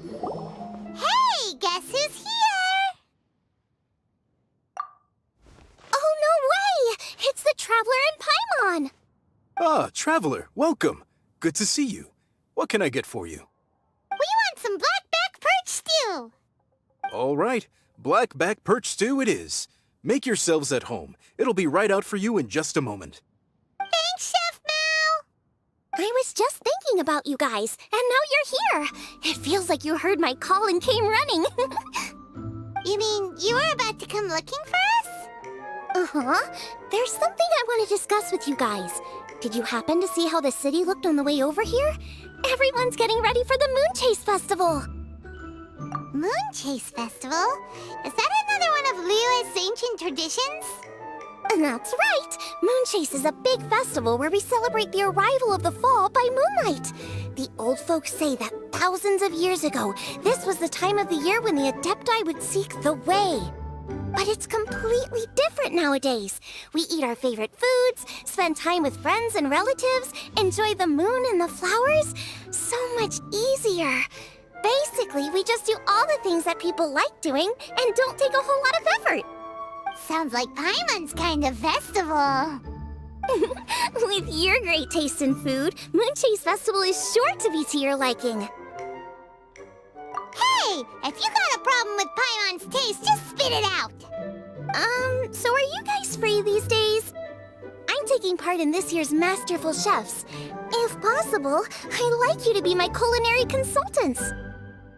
Hey, guess who's here? Oh, no way! It's the Traveler and Paimon! Ah, Traveler, welcome. Good to see you. What can I get for you? We want some blackback perch stew! All right, blackback perch stew it is. Make yourselves at home. It'll be right out for you in just a moment. Thanks, Chef Mao! I was just thinking about you guys, and now you're here! It feels like you heard my call and came running. You mean you were about to come looking for us? Uh-huh. There's something I want to discuss with you guys. Did you happen to see how the city looked on the way over here? Everyone's getting ready for the Moon Chase Festival. Moon Chase Festival? Is that another one of Liyue's ancient traditions? That's right! Moon Chase is a big festival where we celebrate the arrival of the fall by moonlight. The old folks say that thousands of years ago, this was the time of the year when the Adepti would seek the way. But it's completely different nowadays. We eat our favorite foods, spend time with friends and relatives, enjoy the moon and the flowers. So much easier. Basically, we just do all the things that people like doing and don't take a whole lot of effort. Sounds like Paimon's kind of festival. With your great taste in food, Moon Chase Festival is sure to be to your liking. Hey! If you got a problem with Paimon's taste, just spit it out! So are you guys free these days? I'm taking part in this year's Masterful Chefs. If possible, I'd like you to be my culinary consultants.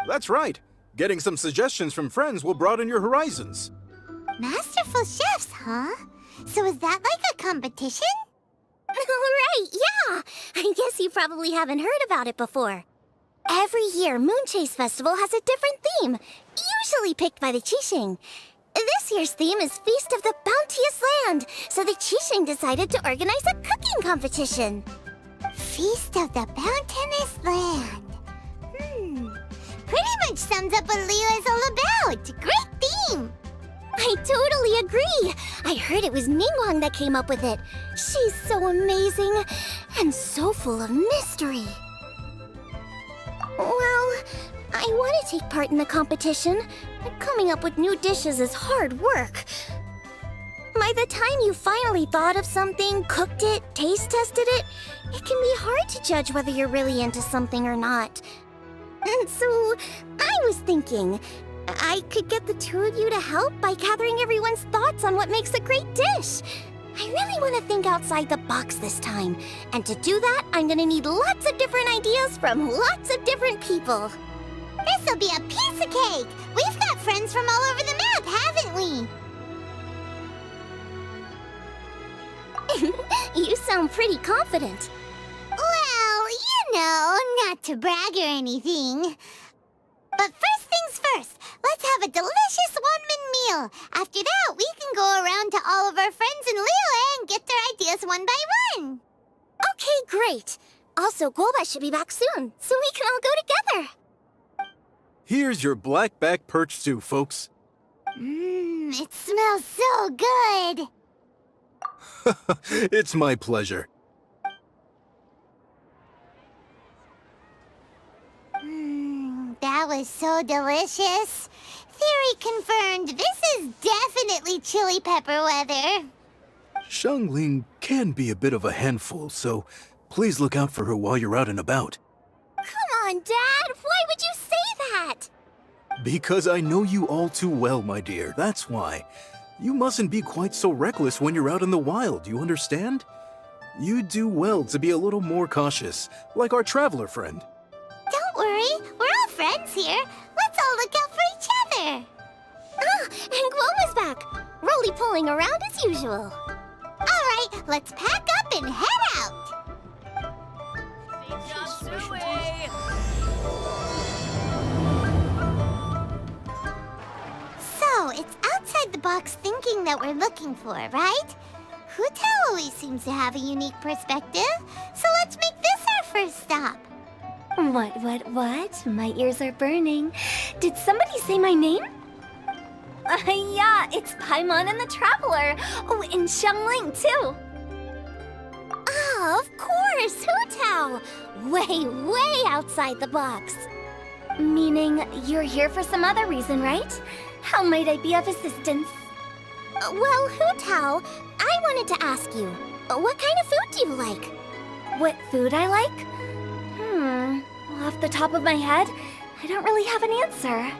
That's right. Getting some suggestions from friends will broaden your horizons. Masterful Chefs, huh? So is that like a competition? Right, yeah! I guess you probably haven't heard about it before. Every year, Moon Chase Festival has a different theme, usually picked by the Qixing. This year's theme is Feast of the Bounteous Land, so the Qixing decided to organize a cooking competition. Feast of the Bounteous Land. Pretty much sums up what Liyue is all about. Great theme! I totally agree. I heard it was Ningguang that came up with it. She's so amazing and so full of mystery. Well, I want to take part in the competition, but coming up with new dishes is hard work. By the time you finally thought of something, cooked it, taste tested it, it can be hard to judge whether you're really into something or not. And so, I was thinking, I could get the two of you to help by gathering everyone's thoughts on what makes a great dish. I really want to think outside the box this time. And to do that, I'm gonna need lots of different ideas from lots of different people. This'll be a piece of cake! We've got friends from all over the map, haven't we? You sound pretty confident. Well, you know, not to brag or anything. But first things first, let's have a delicious one-man meal. After that, we can go around to all of our friends in Liyue and get their ideas one by one. Okay, great. Also, Golbat should be back soon, so we can all go together. Here's your blackback perch stew, folks. It smells so good. It's my pleasure. That was so delicious. Theory confirmed, this is definitely chili pepper weather. Xiangling can be a bit of a handful, so please look out for her while you're out and about. Come on, Dad. Why would you say that? Because I know you all too well, my dear, that's why. You mustn't be quite so reckless when you're out in the wild, you understand? You do well to be a little more cautious, like our traveler friend. Don't worry, we're all friends here. Let's all look out for each other. Ah, and Guoma's back. Roly-poling around as usual. All right, let's pack up and head out. So, it's outside the box thinking that we're looking for, right? Hu Tao always seems to have a unique perspective, so let's make this our first stop. What? My ears are burning. Did somebody say my name? Yeah, it's Paimon and the Traveler. Oh, and Xiangling, too. Ah, of course, Hu Tao. Way outside the box. Meaning you're here for some other reason, right? How might I be of assistance? Well, Hu Tao, I wanted to ask you, what kind of food do you like? What food I like? Off the top of my head, I don't really have an answer.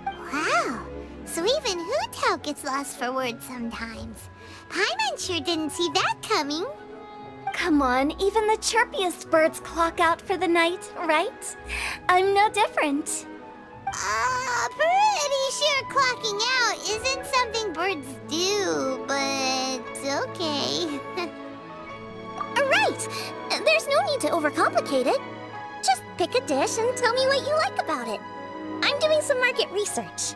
Wow, so even Hu Tao gets lost for words sometimes. Paimon sure didn't see that coming. Come on, even the chirpiest birds clock out for the night, right? I'm no different. Pretty sure clocking out isn't something birds do, but okay. Right! There's no need to overcomplicate it. Just pick a dish and tell me what you like about it. I'm doing some market research.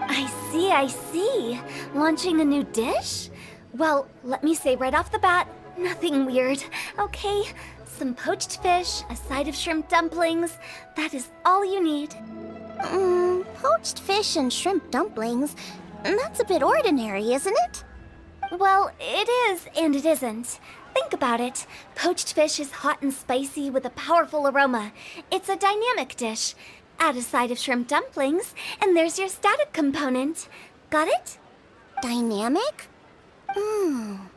I see. Launching a new dish? Well, let me say right off the bat, nothing weird, okay? Some poached fish, a side of shrimp dumplings. That is all you need. Poached fish and shrimp dumplings? That's a bit ordinary, isn't it? Well, it is and it isn't. Think about it. Poached fish is hot and spicy with a powerful aroma. It's a dynamic dish. Add a side of shrimp dumplings, and there's your static component. Got it? Dynamic? Oh,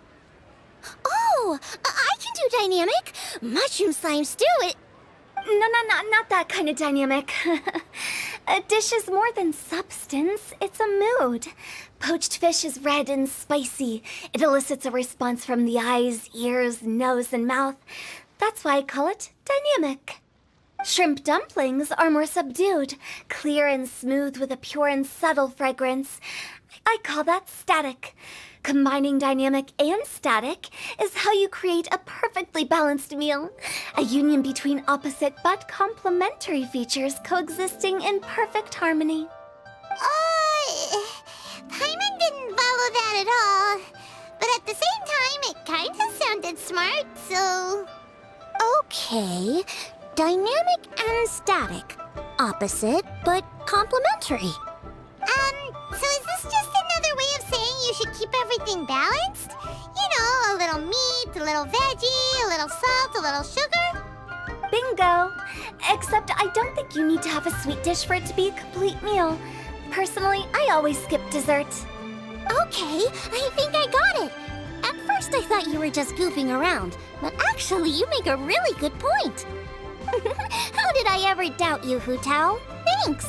I can do dynamic. Mushroom slime stew it. No, not that kind of dynamic. A dish is more than substance, it's a mood. Poached fish is red and spicy. It elicits a response from the eyes, ears, nose, and mouth. That's why I call it dynamic. Shrimp dumplings are more subdued, clear and smooth with a pure and subtle fragrance. I call that static. Combining dynamic and static is how you create a perfectly balanced meal. A union between opposite but complementary features coexisting in perfect harmony. Paimon didn't follow that at all. But at the same time, it kinda sounded smart, so... Okay, dynamic and static. Opposite, but complementary. So is this just another way of saying you should keep everything balanced? You know, a little meat, a little veggie, a little salt, a little sugar? Bingo! Except I don't think you need to have a sweet dish for it to be a complete meal. Personally, I always skip dessert. Okay, I think I got it. At first I thought you were just goofing around, but actually you make a really good point. How did I ever doubt you, Hu Tao? Thanks.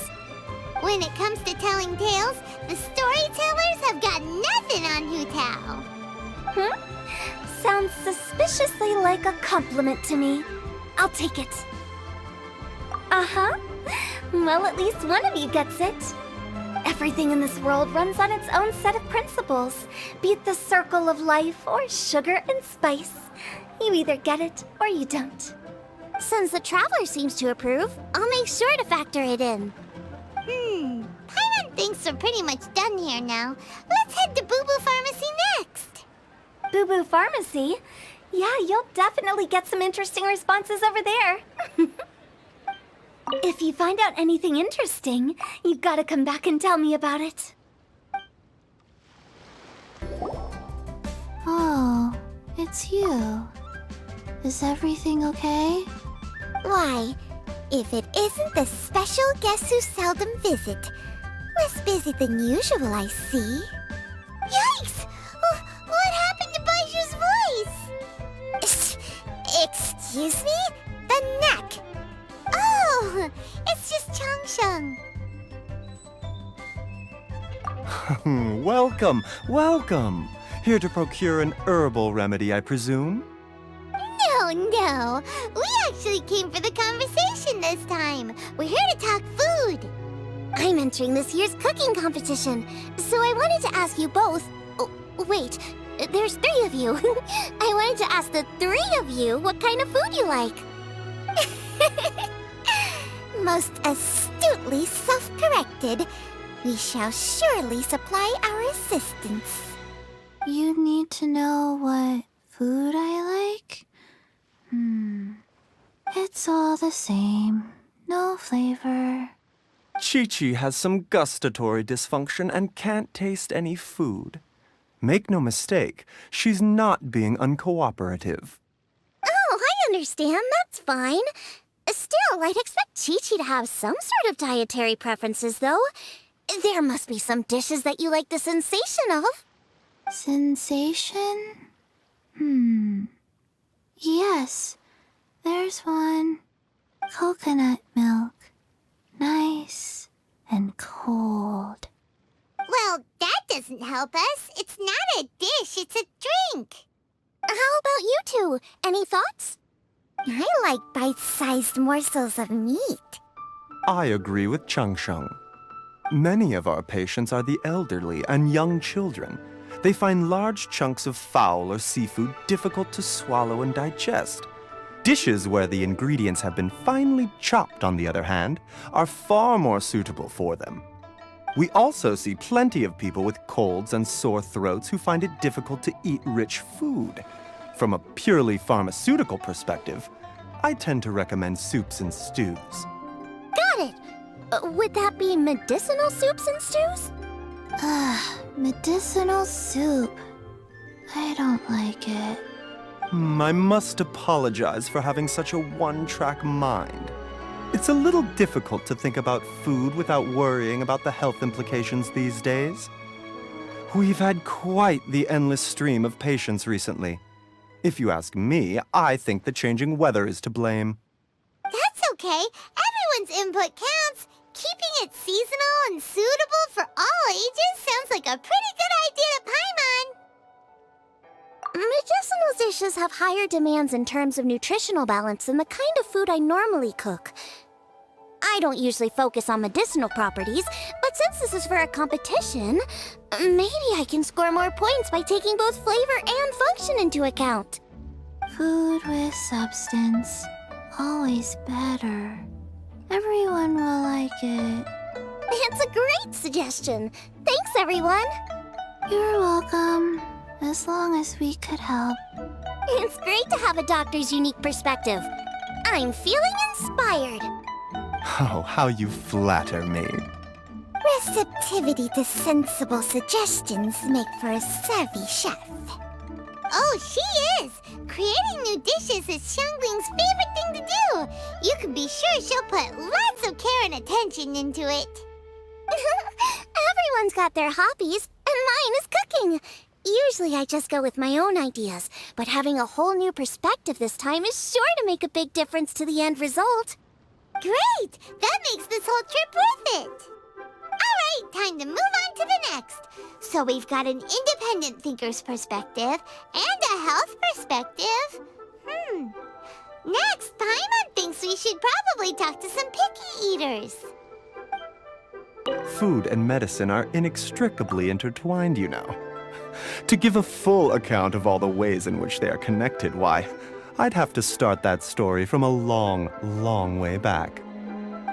When it comes to telling tales, the storytellers have got nothing on Hu Tao. Sounds suspiciously like a compliment to me. I'll take it. Uh-huh. Well, at least one of you gets it. Everything in this world runs on its own set of principles, be it the circle of life or sugar and spice. You either get it or you don't. Since the Traveler seems to approve, I'll make sure to factor it in. Paimon thinks we're pretty much done here now. Let's head to Boo Boo Pharmacy next. Boo Boo Pharmacy? Yeah, you'll definitely get some interesting responses over there. If you find out anything interesting, you've got to come back and tell me about it. Oh, it's you. Is everything okay? Why, if it isn't the special guest who seldom visit. Less busy than usual, I see. Yikes! What happened to Baiju's voice? Excuse me? The neck. Oh, it's just Changsheng. Welcome. Here to procure an herbal remedy, I presume? No. We actually came for the conversation this time. We're here to talk food. I'm entering this year's cooking competition, so I wanted to ask you both... Oh, wait, there's 3 of you. I wanted to ask the 3 of you what kind of food you like. Most astutely self-corrected. We shall surely supply our assistance. You need to know what food I like? It's all the same. No flavor. Chi-Chi has some gustatory dysfunction and can't taste any food. Make no mistake, she's not being uncooperative. Oh, I understand. That's fine. Still, I'd expect Chi-Chi to have some sort of dietary preferences, though. There must be some dishes that you like the sensation of. Sensation? Yes, there's one. Coconut milk. Nice and cold. Well, that doesn't help us. It's not a dish, it's a drink. How about you two? Any thoughts? I like bite-sized morsels of meat. I agree with Chang Sheng. Many of our patients are the elderly and young children. They find large chunks of fowl or seafood difficult to swallow and digest. Dishes where the ingredients have been finely chopped, on the other hand, are far more suitable for them. We also see plenty of people with colds and sore throats who find it difficult to eat rich food. From a purely pharmaceutical perspective, I tend to recommend soups and stews. Got it. Would that be medicinal soups and stews? Medicinal soup. I don't like it. I must apologize for having such a one-track mind. It's a little difficult to think about food without worrying about the health implications these days. We've had quite the endless stream of patients recently. If you ask me, I think the changing weather is to blame. That's okay. Everyone's input counts. Keeping it seasonal and suitable for all ages sounds like a pretty good idea to Paimon. Medicinal dishes have higher demands in terms of nutritional balance than the kind of food I normally cook. I don't usually focus on medicinal properties, but since this is for a competition, maybe I can score more points by taking both flavor and function into account. Food with substance. Always better. Everyone will like it. It's a great suggestion. Thanks, everyone. You're welcome. As long as we could help. It's great to have a doctor's unique perspective. I'm feeling inspired. Oh, how you flatter me. Receptivity to sensible suggestions make for a savvy chef. Oh, she is! Creating new dishes is Xiangling's favorite thing to do. You can be sure she'll put lots of care and attention into it. Everyone's got their hobbies, and mine is cooking. Usually I just go with my own ideas, but having a whole new perspective this time is sure to make a big difference to the end result. Great! That makes this whole trip worth it! Alright, time to move on to the next. So we've got an independent thinker's perspective and a health perspective. Next, Paimon thinks we should probably talk to some picky eaters. Food and medicine are inextricably intertwined, you know. To give a full account of all the ways in which they are connected, why, I'd have to start that story from a long, long way back.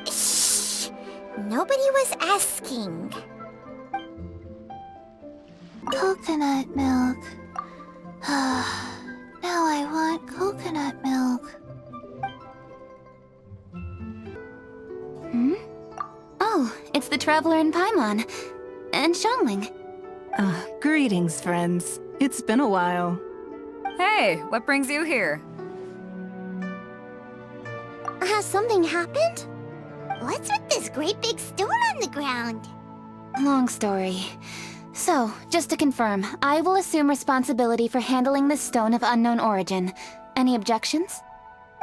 Shh! Nobody was asking. Coconut milk. Now I want coconut milk. Oh, it's the Traveler in Paimon. And Xiangling. Greetings, friends. It's been a while. Hey, what brings you here? Has something happened? What's with this great big stone on the ground? Long story. So, just to confirm, I will assume responsibility for handling this stone of unknown origin. Any objections?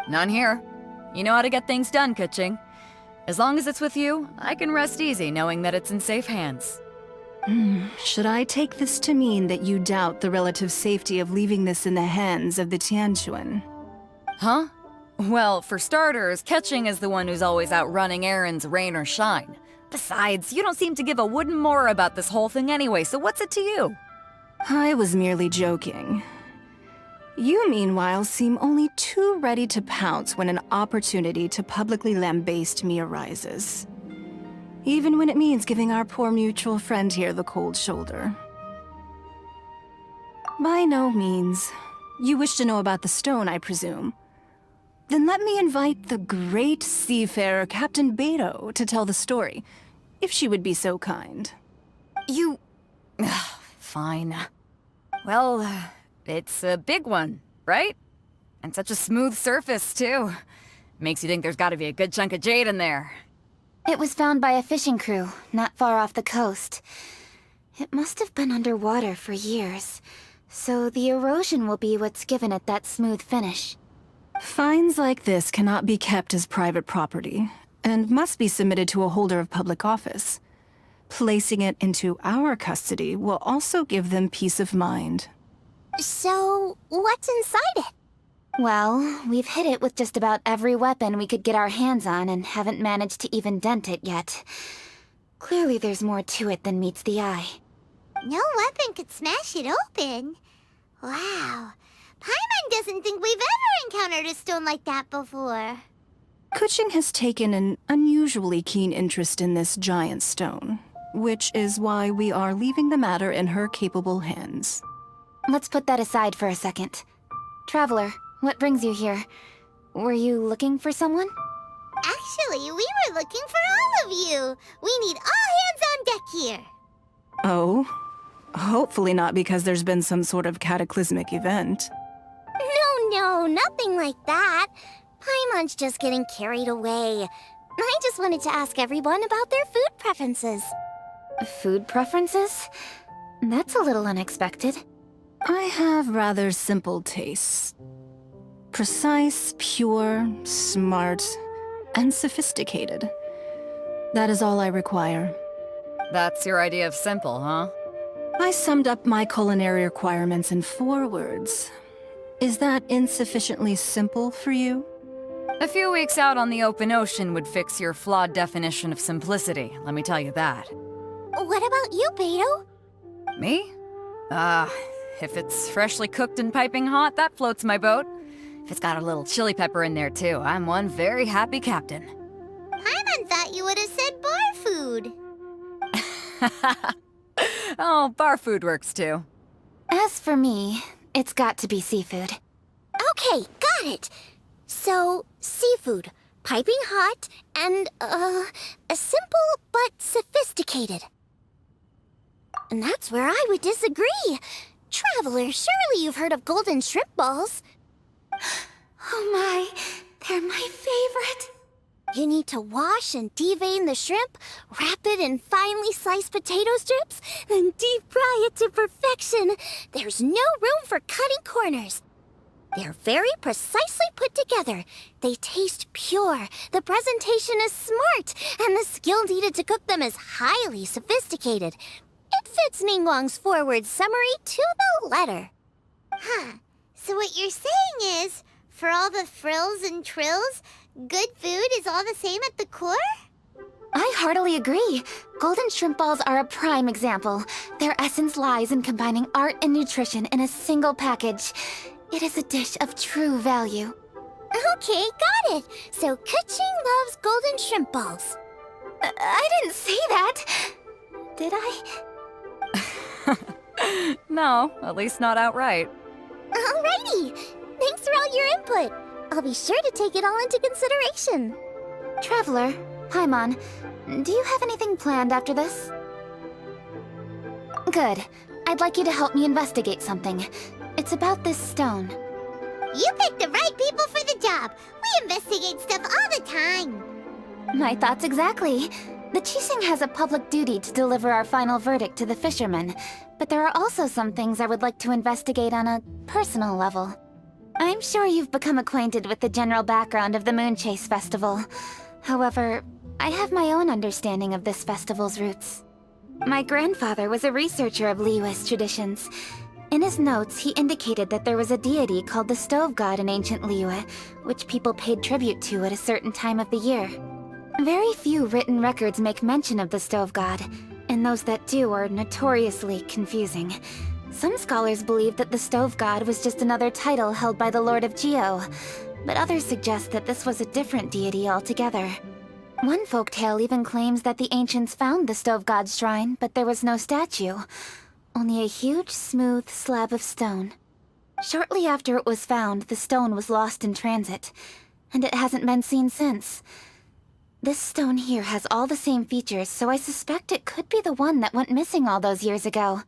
None here. You know how to get things done, Keqing. As long as it's with you, I can rest easy knowing that it's in safe hands. Should I take this to mean that you doubt the relative safety of leaving this in the hands of the Tianquan? Huh? Well, for starters, Keqing is the one who's always out running errands, rain or shine. Besides, you don't seem to give a wooden more about this whole thing anyway, so what's it to you? I was merely joking. You, meanwhile, seem only too ready to pounce when an opportunity to publicly lambaste me arises. Even when it means giving our poor mutual friend here the cold shoulder. By no means. You wish to know about the stone, I presume. Then let me invite the great seafarer Captain Beto to tell the story, if she would be so kind. You... Fine. Well, it's a big one, right? And such a smooth surface, too. Makes you think there's gotta be a good chunk of jade in there. It was found by a fishing crew, not far off the coast. It must have been underwater for years, so the erosion will be what's given it that smooth finish. Finds like this cannot be kept as private property, and must be submitted to a holder of public office. Placing it into our custody will also give them peace of mind. So, what's inside it? Well, we've hit it with just about every weapon we could get our hands on and haven't managed to even dent it yet. Clearly there's more to it than meets the eye. No weapon could smash it open. Wow. Paimon doesn't think we've ever encountered a stone like that before. Keqing has taken an unusually keen interest in this giant stone, which is why we are leaving the matter in her capable hands. Let's put that aside for a second. Traveler, what brings you here? Were you looking for someone? Actually, we were looking for all of you. We need all hands on deck here. Oh? Hopefully not because there's been some sort of cataclysmic event. No, nothing like that. Paimon's just getting carried away. I just wanted to ask everyone about their food preferences. Food preferences? That's a little unexpected. I have rather simple tastes. Precise, pure, smart, and sophisticated. That is all I require. That's your idea of simple, huh? I summed up my culinary requirements in 4 words. Is that insufficiently simple for you? A few weeks out on the open ocean would fix your flawed definition of simplicity, let me tell you that. What about you, Beto? Me? If it's freshly cooked and piping hot, that floats my boat. If it's got a little chili pepper in there too, I'm one very happy captain. Paimon thought you would have said bar food. Oh, bar food works too. As for me, it's got to be seafood. Okay, got it. So, seafood, piping hot, and, simple but sophisticated. And that's where I would disagree. Traveler, surely you've heard of golden shrimp balls. Oh my, they're my favorite. You need to wash and devein the shrimp, wrap it in finely sliced potato strips, then deep fry it to perfection. There's no room for cutting corners. They're very precisely put together. They taste pure, the presentation is smart, and the skill needed to cook them is highly sophisticated. It fits Ningguang's forward summary to the letter. Huh. So what you're saying is, for all the frills and trills, good food is all the same at the core? I heartily agree. Golden shrimp balls are a prime example. Their essence lies in combining art and nutrition in a single package. It is a dish of true value. Okay, got it. So Keqing loves golden shrimp balls. I didn't say that. Did I? No, at least not outright. Alrighty. Thanks for all your input. I'll be sure to take it all into consideration. Traveler, Paimon, do you have anything planned after this? Good. I'd like you to help me investigate something. It's about this stone. You picked the right people for the job. We investigate stuff all the time. My thoughts exactly. The Qixing has a public duty to deliver our final verdict to the fishermen, but there are also some things I would like to investigate on a personal level. I'm sure you've become acquainted with the general background of the Moonchase Festival. However, I have my own understanding of this festival's roots. My grandfather was a researcher of Liyue's traditions. In his notes, he indicated that there was a deity called the Stove God in ancient Liyue, which people paid tribute to at a certain time of the year. Very few written records make mention of the Stove God, and those that do are notoriously confusing. Some scholars believe that the Stove God was just another title held by the Lord of Geo, but others suggest that this was a different deity altogether. One folktale even claims that the ancients found the Stove God's shrine, but there was no statue, only a huge, smooth slab of stone. Shortly after it was found, the stone was lost in transit, and it hasn't been seen since. This stone here has all the same features, so I suspect it could be the one that went missing all those years ago.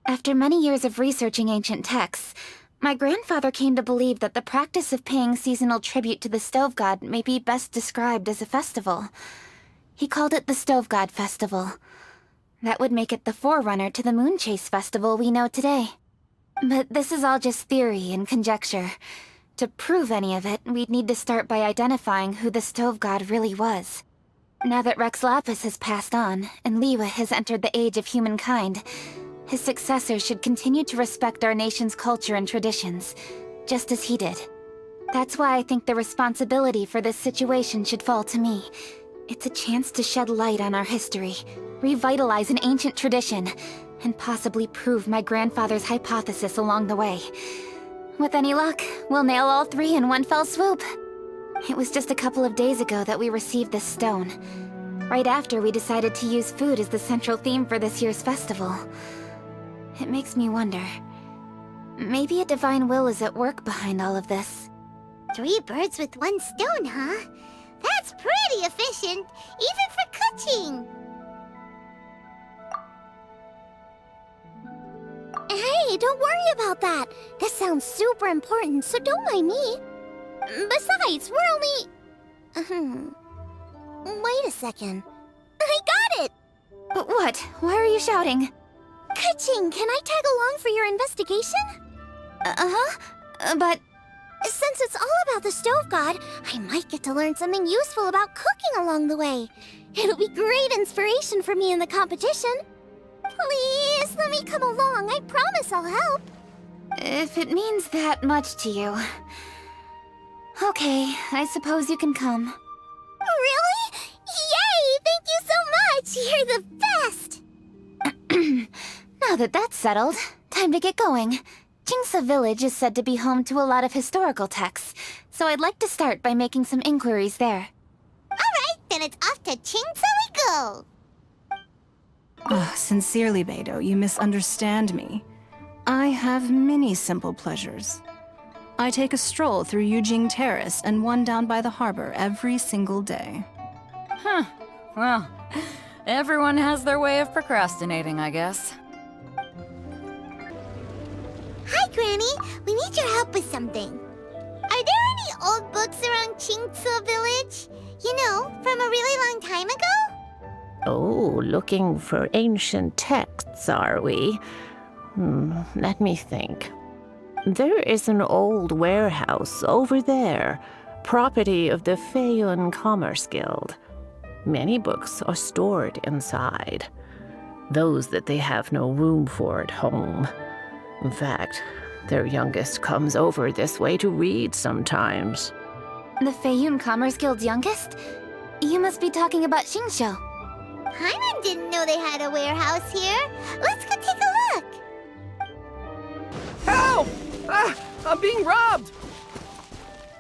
After many years of researching ancient texts, My grandfather came to believe that the practice of paying seasonal tribute to the Stove God may be best described as a festival. He called it the Stove God Festival. That would make it the forerunner to the Moon Chase Festival we know today. But this is all just theory and conjecture. To prove any of it, we'd need to start by identifying who the Stove God really was. Now that Rex Lapis has passed on, and Liyue has entered the age of humankind, his successors should continue to respect our nation's culture and traditions, just as he did. That's why I think the responsibility for this situation should fall to me. It's a chance to shed light on our history, revitalize an ancient tradition, and possibly prove my grandfather's hypothesis along the way. With any luck, we'll nail all three in one fell swoop. It was just a couple of days ago that we received this stone, right after we decided to use food as the central theme for this year's festival. It makes me wonder, maybe a divine will is at work behind all of this. 3 birds with 1 stone, huh? That's pretty efficient, even for cooking. Hey, don't worry about that. This sounds super important, so don't mind me. Besides, we're only... Wait a second. I got it! What? Why are you shouting? Ka-ching, can I tag along for your investigation? But... Since it's all about the Stove God, I might get to learn something useful about cooking along the way. It'll be great inspiration for me in the competition. Please, let me come along. I promise I'll help. if it means that much to you... Okay, I suppose you can come. Really? Yay! Thank you so much! You're the best! Now that that's settled, time to get going. Jingsa Village is said to be home to a lot of historical texts, so I'd like to start by making some inquiries there. Alright, then it's off to Jingsa we go! Sincerely, Beidou, you misunderstand me. I have many simple pleasures. I take a stroll through Yujing Terrace and one down by the harbor every single day. Huh. Well, everyone has their way of procrastinating, I guess. Hi, Granny. We need your help with something. Are there any old books around Jingsa Village? You know, from a really long time ago? Oh, looking for ancient texts, are we? Let me think. There is an old warehouse over there, property of the Feiyun Commerce Guild. Many books are stored inside, those that they have no room for at home. In fact, their youngest comes over this way to read sometimes. The Feiyun Commerce Guild's youngest? You must be talking about Xingqiu. Paimon didn't know they had a warehouse here. Let's go take a look. Help! I'm being robbed!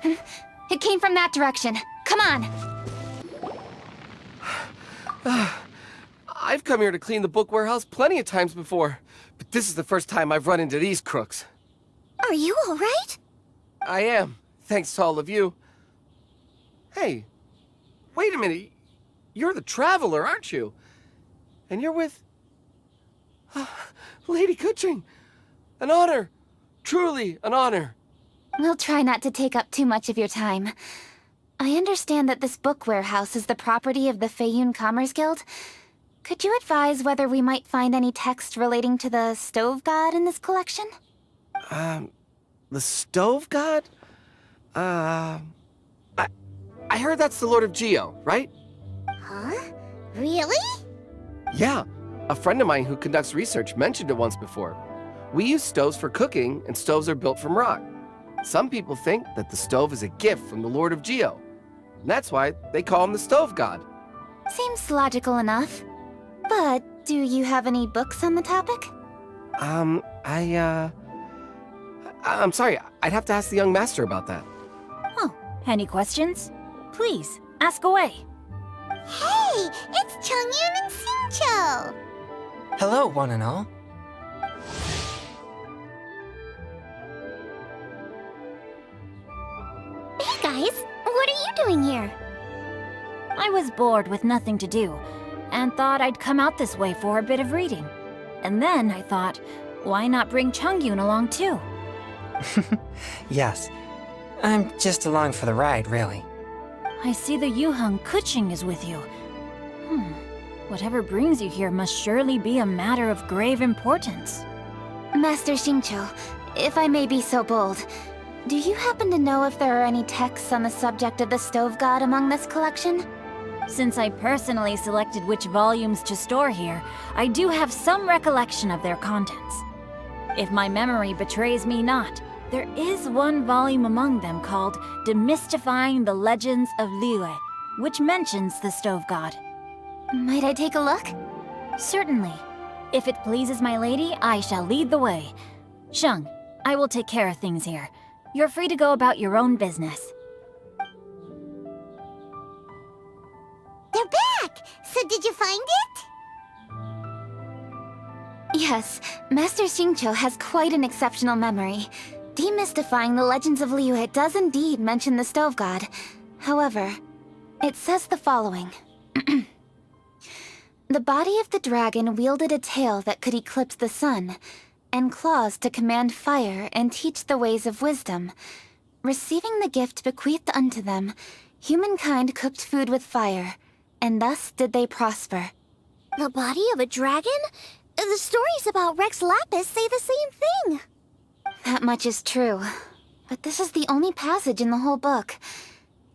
It came from that direction. Come on! I've come here to clean the book warehouse plenty of times before, but this is the first time I've run into these crooks. Are you all right? I am, thanks to all of you. Hey, wait a minute. You're the Traveler, aren't you? And you're with... Lady Keqing. An honor. Truly an honor. We'll try not to take up too much of your time. I understand that this book warehouse is the property of the Feiyun Commerce Guild. Could you advise whether we might find any text relating to the Stove God in this collection? The Stove God? I heard that's the Lord of Geo, right? Huh? Really? Yeah, a friend of mine who conducts research mentioned it once before. We use stoves for cooking, and stoves are built from rock. Some people think that the stove is a gift from the Lord of Geo. And that's why they call him the Stove God. Seems logical enough. But do you have any books on the topic? I'm sorry, I'd have to ask the young master about that. Oh, any questions? Please, ask away. Hey, it's Chongyun and Xingqiu. Hello, one and all. Hey guys, what are you doing here? I was bored with nothing to do, and thought I'd come out this way for a bit of reading. And then I thought, why not bring Chongyun along too? Yes. I'm just along for the ride, really. I see the Yuheng Kuching is with you. Whatever brings you here must surely be a matter of grave importance. Master Xingqiu, if I may be so bold, do you happen to know if there are any texts on the subject of the Stove God among this collection? Since I personally selected which volumes to store here, I do have some recollection of their contents. If my memory betrays me not, there is one volume among them called Demystifying the Legends of Liyue, which mentions the Stove God. Might I take a look? Certainly. If it pleases my lady, I shall lead the way. Sheng, I will take care of things here. You're free to go about your own business. They're back! So did you find it? Yes, Master Xingqiu has quite an exceptional memory. Demystifying the Legends of Liyue does indeed mention the Stove God. However, it says the following. The body of the dragon wielded a tail that could eclipse the sun, and claws to command fire and teach the ways of wisdom. Receiving the gift bequeathed unto them, humankind cooked food with fire, and thus did they prosper. The body of a dragon? The stories about Rex Lapis say the same thing. That much is true, but this is the only passage in the whole book.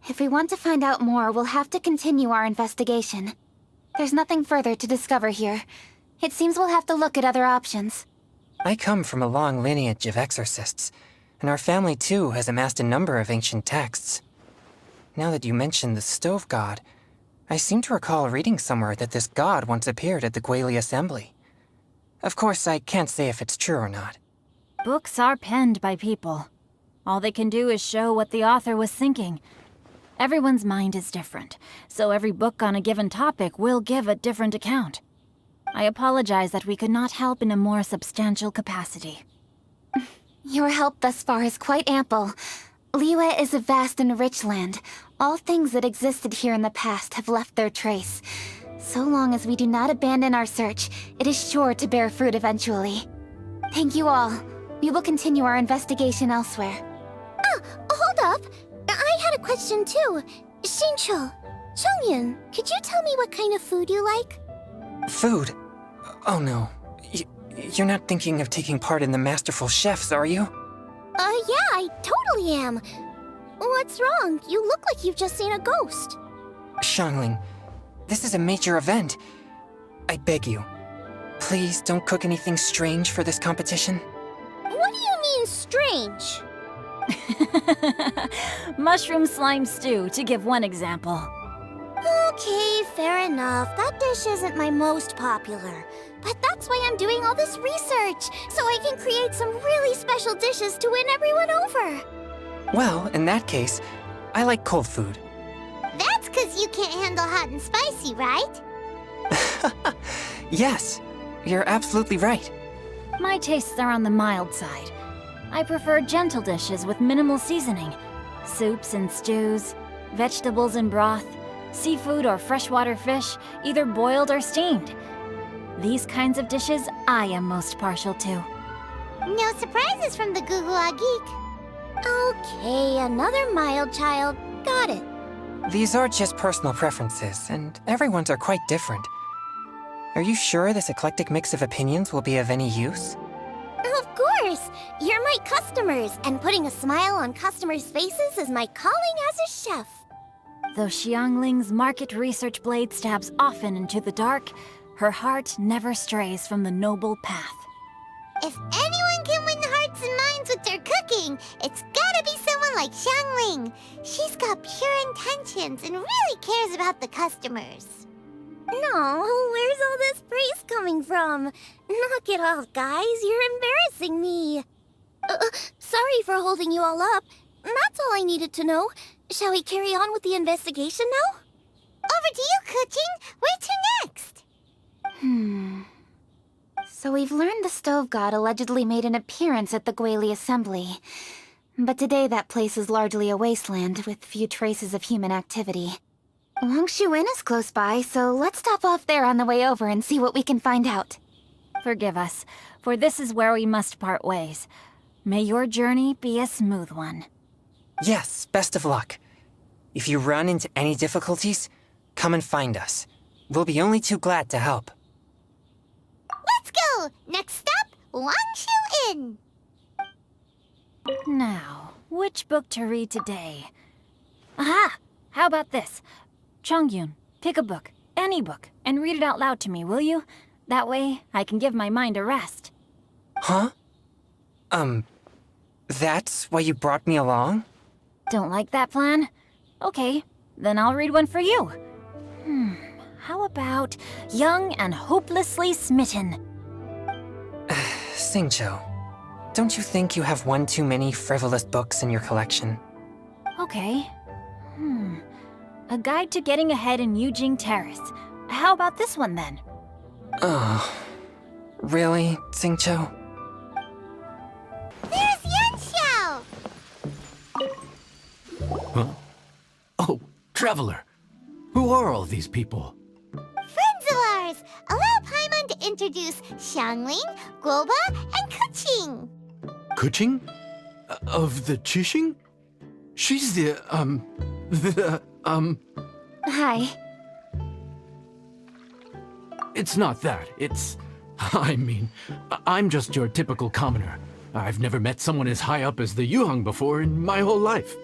If we want to find out more, we'll have to continue our investigation. There's nothing further to discover here. It seems we'll have to look at other options. I come from a long lineage of exorcists, and our family too has amassed a number of ancient texts. Now that you mention the Stove God, I seem to recall reading somewhere that this god once appeared at the Guili Assembly. Of course, I can't say if it's true or not. Books are penned by people. All they can do is show what the author was thinking. Everyone's mind is different, so every book on a given topic will give a different account. I apologize that we could not help in a more substantial capacity. Your help thus far is quite ample. Liyue is a vast and rich land. All things that existed here in the past have left their trace. So long as we do not abandon our search, it is sure to bear fruit eventually. Thank you all. We will continue our investigation elsewhere. Hold up. I had a question too. Xingqiu, Chongyun, could you tell me what kind of food you like? Food? Oh no. You're not thinking of taking part in the Masterful Chefs, are you? Yeah, I totally am. What's wrong? You look like you've just seen a ghost. Xiangling, this is a major event. I beg you, please don't cook anything strange for this competition. What do you mean, strange? Mushroom slime stew, to give one example. Okay, fair enough. That dish isn't my most popular. But that's why I'm doing all this research, so I can create some really special dishes to win everyone over. Well, in that case, I like cold food. That's 'cause you can't handle hot and spicy, right? Yes, you're absolutely right. My tastes are on the mild side. I prefer gentle dishes with minimal seasoning. Soups and stews, vegetables and broth, seafood or freshwater fish, either boiled or steamed. These kinds of dishes I am most partial to. No surprises from the Gugua Geek. Okay, another mild child. Got it. These are just personal preferences, and everyone's are quite different. Are you sure this eclectic mix of opinions will be of any use? Of course! You're my customers, and putting a smile on customers' faces is my calling as a chef. Though Xiangling's market research blade stabs often into the dark, her heart never strays from the noble path. If anyone can win hearts and minds with their cooking, it's gotta be someone like Xiangling. She's got pure intentions and really cares about the customers. No, where's all this praise coming from? Knock it off, guys. You're embarrassing me. Sorry for holding you all up. That's all I needed to know. Shall we carry on with the investigation now? Over to you, Kuching. Where to next? So we've learned the Stove God allegedly made an appearance at the Guili Assembly. But today that place is largely a wasteland with few traces of human activity. Longshu Inn is close by, so let's stop off there on the way over and see what we can find out. Forgive us, for this is where we must part ways. May your journey be a smooth one. Yes, best of luck. If you run into any difficulties, come and find us. We'll be only too glad to help. Let's go! Next stop, Wangshu Inn. Now, which book to read today? Aha! How about this? Chongyun, pick a book, any book, and read it out loud to me, will you? That way, I can give my mind a rest. Huh? That's why you brought me along? Don't like that plan? Okay, then I'll read one for you. How about Young and Hopelessly Smitten? Xingqiu, don't you think you have one too many frivolous books in your collection? Okay. A Guide to Getting Ahead in Yujing Terrace. How about this one then? Oh, really, Xingqiu? There's Yanxiao! Huh? Oh, Traveler. Who are all these people? Friends of ours! Allow Paimon to introduce Xiangling, Guoba, and Kuqing. Kuqing? Of the Qixing? She's Hi. It's not that. I'm just your typical commoner. I've never met someone as high up as the Yuheng before in my whole life.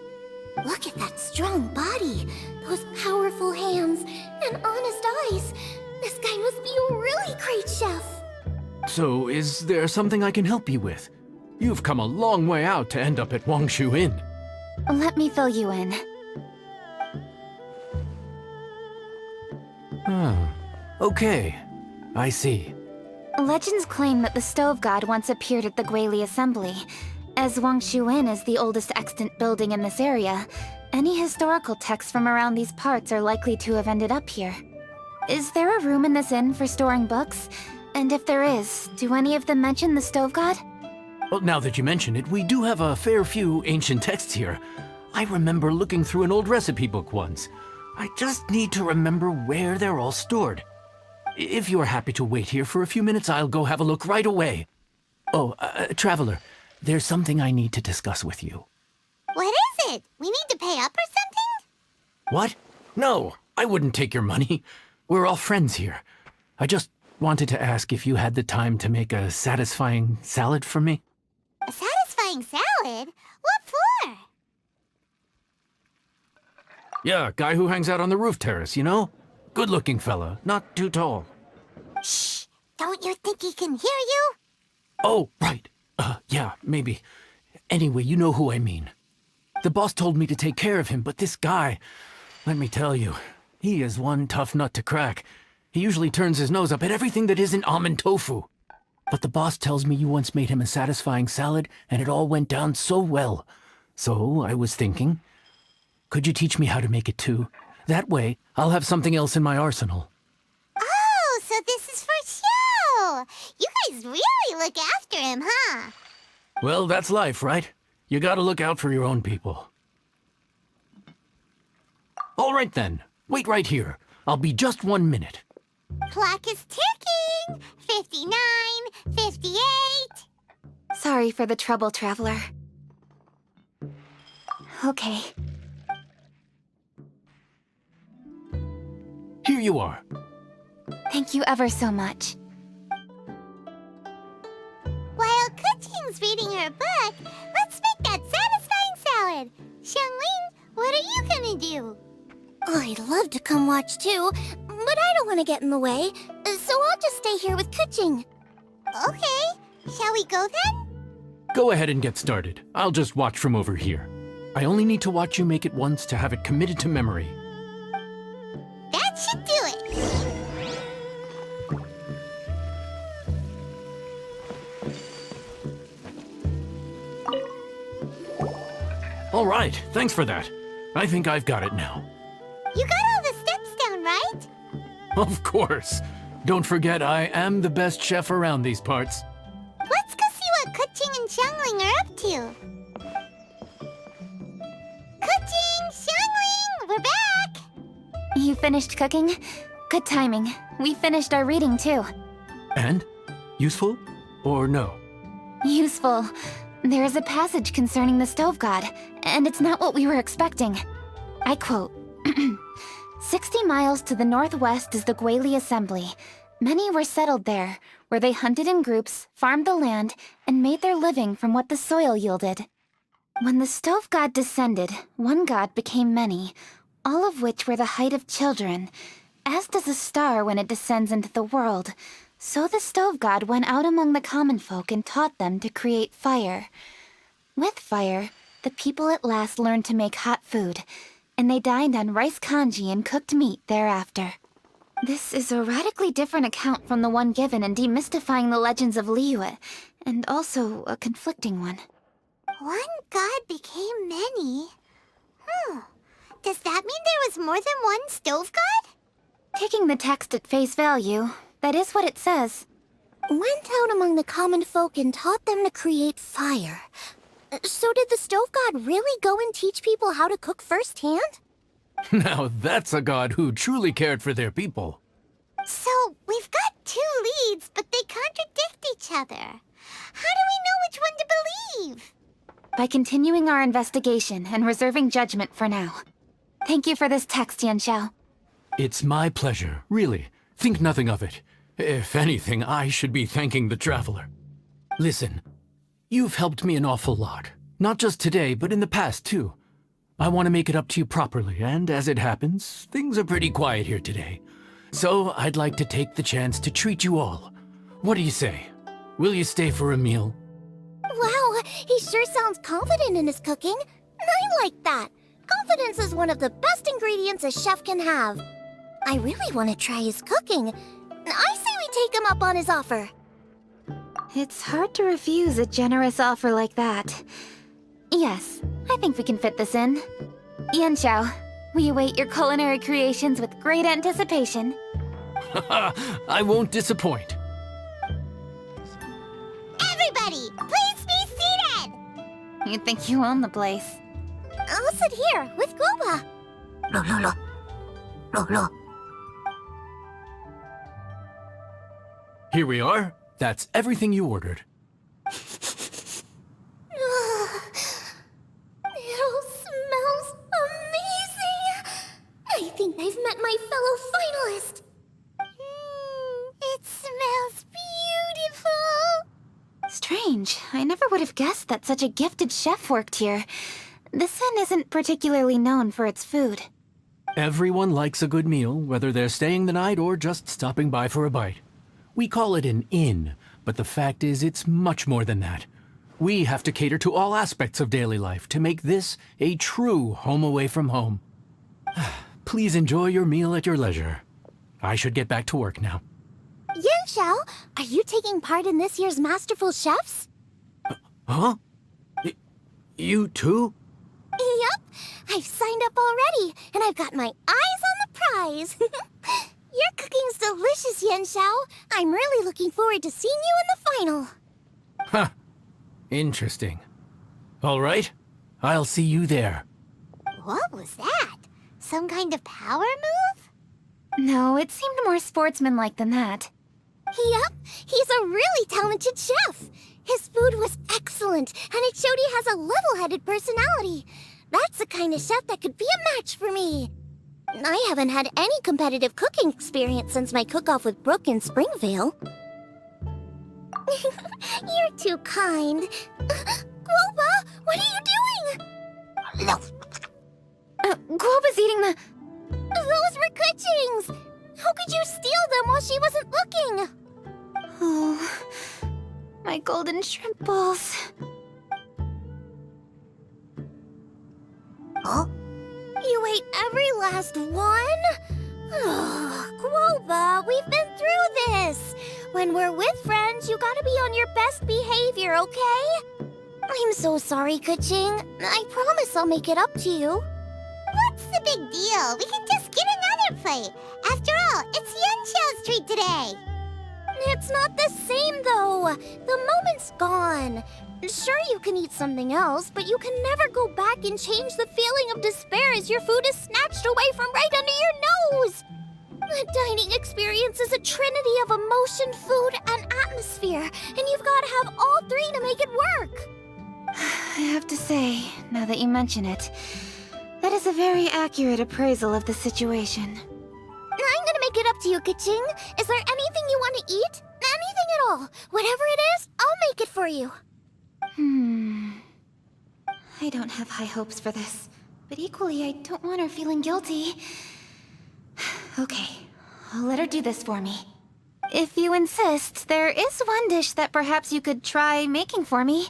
Look at that strong body, those powerful hands, and honest eyes. This guy must be a really great chef. So, is there something I can help you with? You've come a long way out to end up at Wangshu Inn. Let me fill you in. Oh, okay. I see. Legends claim that the Stove God once appeared at the Guili Assembly. As Wangshu Inn is the oldest extant building in this area, any historical texts from around these parts are likely to have ended up here. Is there a room in this inn for storing books? And if there is, do any of them mention the Stove God? Well, now that you mention it, we do have a fair few ancient texts here. I remember looking through an old recipe book once. I just need to remember where they're all stored. If you're happy to wait here for a few minutes, I'll go have a look right away. Oh, Traveler, there's something I need to discuss with you. What is it? We need to pay up or something? What? No, I wouldn't take your money. We're all friends here. I just wanted to ask if you had the time to make a satisfying salad for me. A satisfying salad? What for? Yeah, guy who hangs out on the roof terrace, you know? Good-looking fella, not too tall. Shh! Don't you think he can hear you? Oh, right. Yeah, maybe. Anyway, you know who I mean. The boss told me to take care of him, but this guy, let me tell you, he is one tough nut to crack. He usually turns his nose up at everything that isn't almond tofu. But the boss tells me you once made him a satisfying salad, and it all went down so well. So I was thinking, could you teach me how to make it too? That way, I'll have something else in my arsenal. Oh, so this is for show! You guys really look after him, huh? Well, that's life, right? You gotta look out for your own people. All right then, wait right here. I'll be just 1 minute. Clock is ticking! 59, 58... Sorry for the trouble, Traveler. Okay. Here you are. Thank you ever so much. While Kuqing's reading her book, let's make that satisfying salad. Xiangling, what are you gonna do? I'd love to come watch too, but I don't want to get in the way, so I'll just stay here with Kuqing. Okay, shall we go then? Go ahead and get started. I'll just watch from over here. I only need to watch you make it once to have it committed to memory. That should do it. All right, thanks for that. I think I've got it now. You got all the steps down, right? Of course. Don't forget, I am the best chef around these parts. Let's go see what Kuqing and Xiangling are up to. Kuqing, Xiangling, we're back! You finished cooking? Good timing. We finished our reading too. And? Useful? Or no? Useful. There is a passage concerning the stove god, and it's not what we were expecting. I quote, 60 miles to the northwest is the Gueli Assembly. Many were settled there, where they hunted in groups, farmed the land, and made their living from what the soil yielded. When the stove god descended, one god became many, all of which were the height of children. As does a star when it descends into the world, so the stove god went out among the common folk and taught them to create fire. With fire, the people at last learned to make hot food, and they dined on rice congee and cooked meat thereafter. This is a radically different account from the one given in Demystifying the Legends of Liyue, and also a conflicting one. One god became many? Does that mean there was more than one stove god? Taking the text at face value, that is what it says. Went out among the common folk and taught them to create fire. So did the stove god really go and teach people how to cook firsthand? Now that's a god who truly cared for their people. So, we've got two leads, but they contradict each other. How do we know which one to believe? By continuing our investigation and reserving judgment for now. Thank you for this text, Yanxiao. It's my pleasure, really. Think nothing of it. If anything, I should be thanking the traveler. Listen, you've helped me an awful lot. Not just today, but in the past, too. I want to make it up to you properly, and as it happens, things are pretty quiet here today. So I'd like to take the chance to treat you all. What do you say? Will you stay for a meal? Wow, he sure sounds confident in his cooking. I like that. Confidence is one of the best ingredients a chef can have. I really want to try his cooking. I say we take him up on his offer. It's hard to refuse a generous offer like that. Yes, I think we can fit this in. Yanxiao, we await your culinary creations with great anticipation. I won't disappoint. Everybody, please be seated! You think you own the place. I'll sit here with Guoba. Here we are. That's everything you ordered. It all smells amazing! I think I've met my fellow finalist. It smells beautiful! Strange. I never would have guessed that such a gifted chef worked here. This inn isn't particularly known for its food. Everyone likes a good meal, whether they're staying the night or just stopping by for a bite. We call it an inn, but the fact is it's much more than that. We have to cater to all aspects of daily life to make this a true home away from home. Please enjoy your meal at your leisure. I should get back to work now. Yanxiao, are you taking part in this year's Masterful Chefs? Huh? You too? Yep, I've signed up already, and I've got my eyes on the prize. Your cooking's delicious, Yanxiao. I'm really looking forward to seeing you in the final. Huh. Interesting. All right, I'll see you there. What was that? Some kind of power move? No, it seemed more sportsmanlike than that. Yep, he's a really talented chef. His food was excellent, and it showed he has a level-headed personality. That's the kind of chef that could be a match for me. I haven't had any competitive cooking experience since my cook-off with Brooke in Springvale. You're too kind. Guoba, what are you doing? Guoba's eating the... Those were Kuching's! How could you steal them while she wasn't looking? Oh, my golden shrimp balls. Huh? You ate every last one? Guoba, we've been through this. When we're with friends, you gotta be on your best behavior, okay? I'm so sorry, Kuching. I promise I'll make it up to you. What's the big deal? We can just get another plate. After all, it's Yanxiao's treat today. It's not the same, though. The moment's gone. Sure, you can eat something else, but you can never go back and change the feeling of despair as your food is snatched away from right under your nose. The dining experience is a trinity of emotion, food, and atmosphere, and you've got to have all three to make it work. I have to say, now that you mention it, that is a very accurate appraisal of the situation. I'm gonna make it up to you, Kaching. Is there anything you want to eat? Anything at all. Whatever it is, I'll make it for you. I don't have high hopes for this, but equally I don't want her feeling guilty. Okay, I'll let her do this for me. If you insist, there is one dish that perhaps you could try making for me.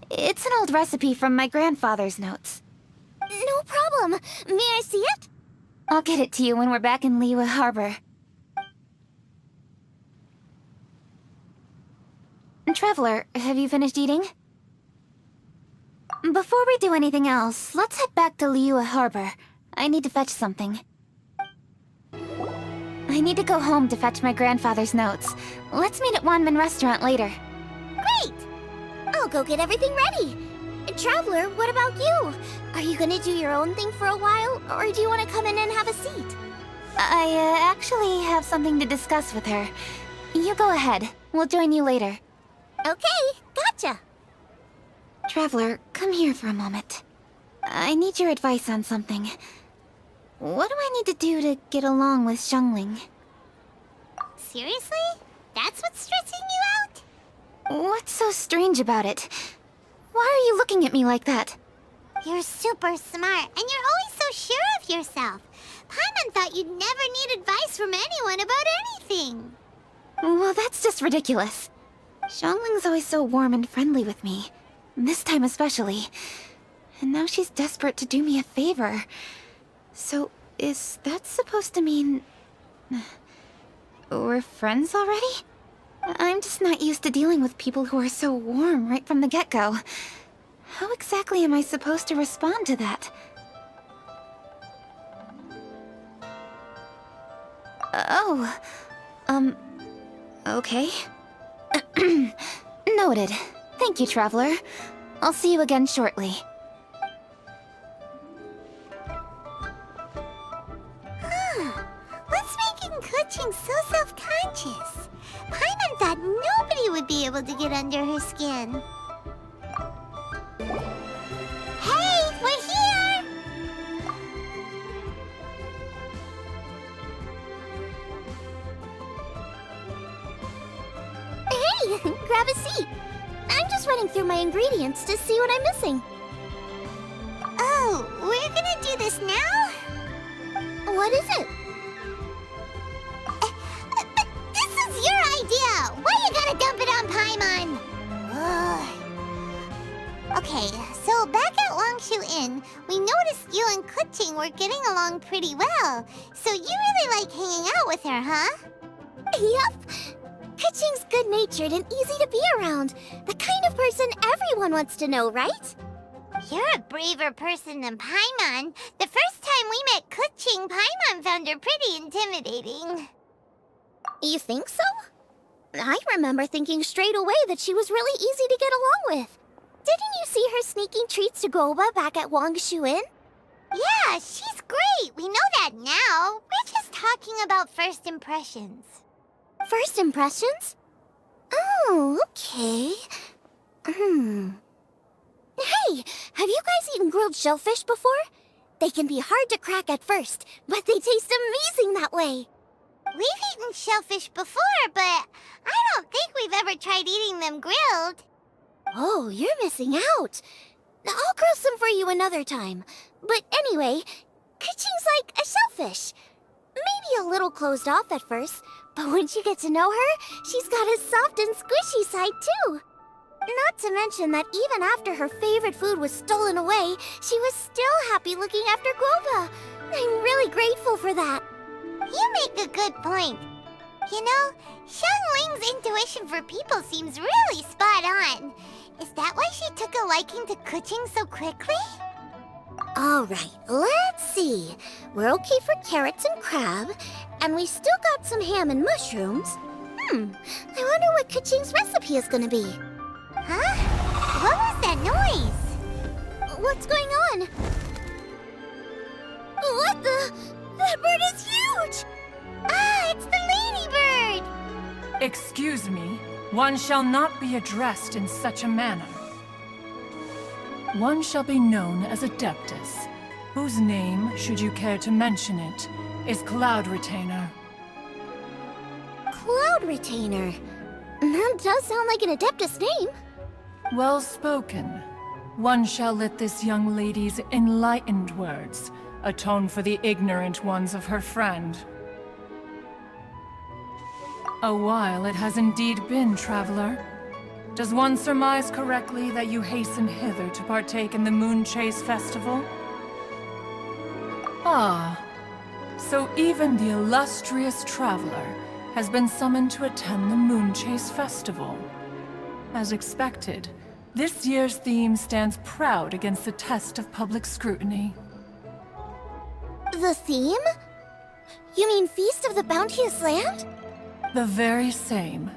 It's an old recipe from my grandfather's notes. No problem. May I see it? I'll get it to you when we're back in Liyue Harbor. Traveler, have you finished eating? Before we do anything else, let's head back to Liyue Harbor. I need to fetch something. I need to go home to fetch my grandfather's notes. Let's meet at Wanmin Restaurant later. Great! I'll go get everything ready. Traveler, what about you? Are you gonna do your own thing for a while, or do you want to come in and have a seat? I actually have something to discuss with her. You go ahead. We'll join you later. Okay, gotcha. Traveler, come here for a moment. I need your advice on something. What do I need to do to get along with Xiangling? Seriously? That's what's stressing you out? What's so strange about it? Why are you looking at me like that? You're super smart, and you're always so sure of yourself. Paimon thought you'd never need advice from anyone about anything. Well, that's just ridiculous. Xiangling's always so warm and friendly with me. This time especially. And now she's desperate to do me a favor. So, is that supposed to mean... we're friends already? I'm just not used to dealing with people who are so warm right from the get-go. How exactly am I supposed to respond to that? Oh, okay. Noted. Thank you, Traveler. I'll see you again shortly. What's making Keqing so self-conscious? Paimon thought nobody would be able to get under her skin. Hey, we're here! Hey, grab a seat. I'm just running through my ingredients to see what I'm missing. Oh, we're gonna do this now? What is it? But this is your idea! Why you gotta dump it on Paimon? Okay, so back at Longshu Inn, we noticed you and Keqing were getting along pretty well. So you really like hanging out with her, huh? Yep. Keqing's good-natured and easy to be around. The kind of person everyone wants to know, right? You're a braver person than Paimon. The first time we met Keqing, Paimon found her pretty intimidating. You think so? I remember thinking straight away that she was really easy to get along with. Didn't you see her sneaking treats to Goba back at Longshu Inn? Yeah, she's great. We know that now. We're just talking about first impressions. First impressions? Oh, okay. Hey, have you guys eaten grilled shellfish before? They can be hard to crack at first, but they taste amazing that way. We've eaten shellfish before, but I don't think we've ever tried eating them grilled. Oh, you're missing out. I'll grill some for you another time. But anyway, Keqing's like a shellfish. Maybe a little closed off at first, but once you get to know her, she's got a soft and squishy side too. Not to mention that even after her favorite food was stolen away, she was still happy looking after Guoba. I'm really grateful for that. You make a good point. You know, Xiangling's intuition for people seems really spot on. Is that why she took a liking to Keqing so quickly? Alright, let's see. We're okay for carrots and crab, and we still got some ham and mushrooms. I wonder what Keqing's recipe is gonna be. Huh? What was that noise? What's going on? What the? That bird is huge! Ah, it's the ladybird! Excuse me, one shall not be addressed in such a manner. one shall be known as Adeptus, whose name, should you care to mention it, is Cloud Retainer. Cloud Retainer. That does sound like an Adeptus name. Well spoken. One shall let this young lady's enlightened words atone for the ignorant ones of her friend. A while it has indeed been, traveler. Does one surmise correctly that you hasten hither to partake in the Moon Chase Festival? Ah, so even the illustrious traveler has been summoned to attend the Moon Chase Festival. As expected, this year's theme stands proud against the test of public scrutiny. The theme? You mean Feast of the Bounteous Land? The very same.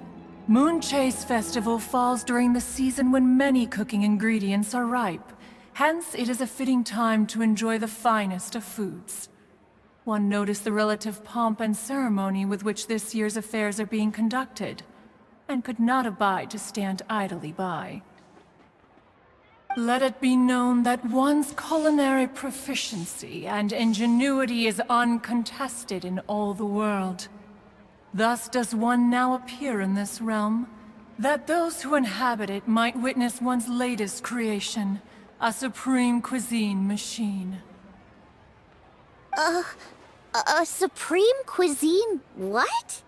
Moon Chase Festival falls during the season when many cooking ingredients are ripe. Hence, it is a fitting time to enjoy the finest of foods. One noticed the relative pomp and ceremony with which this year's affairs are being conducted, and could not abide to stand idly by. Let it be known that one's culinary proficiency and ingenuity is uncontested in all the world. Thus does one now appear in this realm, that those who inhabit it might witness one's latest creation, a supreme cuisine machine. A supreme cuisine what?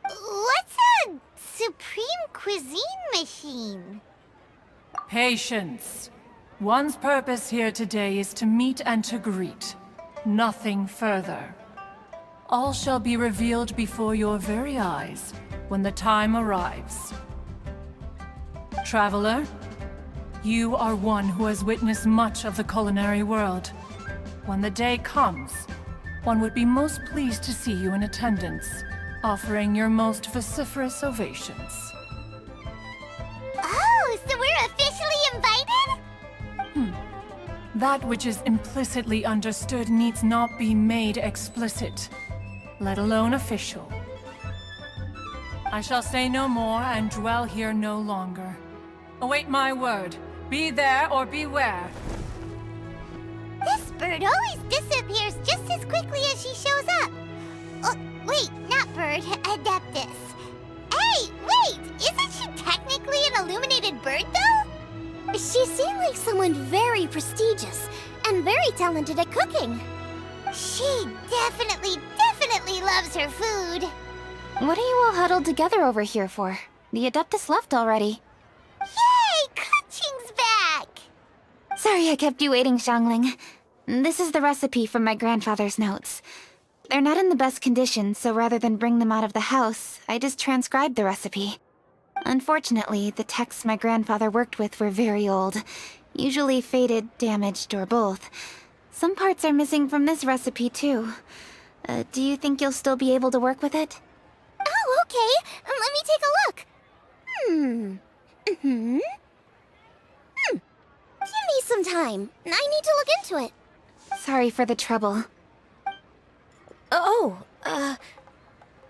What's a supreme cuisine machine? Patience. One's purpose here today is to meet and to greet. Nothing further. All shall be revealed before your very eyes when the time arrives. Traveler, you are one who has witnessed much of the culinary world. When the day comes, one would be most pleased to see you in attendance, offering your most vociferous ovations. Oh, so we're officially invited? That which is implicitly understood needs not be made explicit, let alone official. I shall say no more and dwell here no longer. Await my word. Be there or beware. This bird always disappears just as quickly as she shows up. Oh, wait, not bird, Adeptus. Hey, wait! Isn't she technically an illuminated bird, though? She seemed like someone very prestigious and very talented at cooking. She definitely loves her food. What are you all huddled together over here for? The Adeptus left already. Yay! Kaching's back! Sorry I kept you waiting, Xiangling. This is the recipe from my grandfather's notes. They're not in the best condition, so rather than bring them out of the house, I just transcribed the recipe. Unfortunately, the texts my grandfather worked with were very old. Usually faded, damaged, or both. Some parts are missing from this recipe, too. Do you think you'll still be able to work with it? Oh, okay. Let me take a look. Give me some time. I need to look into it. Sorry for the trouble.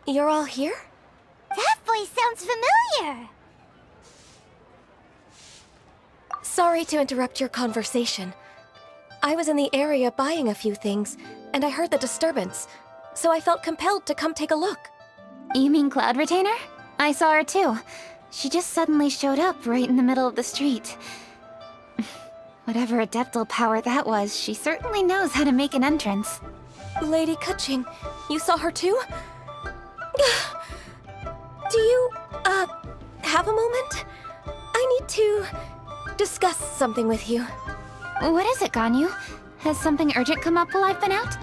You're all here? That voice sounds familiar. Sorry to interrupt your conversation. I was in the area buying a few things, and I heard the disturbance, so I felt compelled to come take a look. You mean Cloud Retainer? I saw her too. She just suddenly showed up right in the middle of the street. Whatever adeptal power that was, she certainly knows how to make an entrance. Lady Keqing, you saw her too? Do you, have a moment? I need to discuss something with you. What is it, Ganyu? Has something urgent come up while I've been out?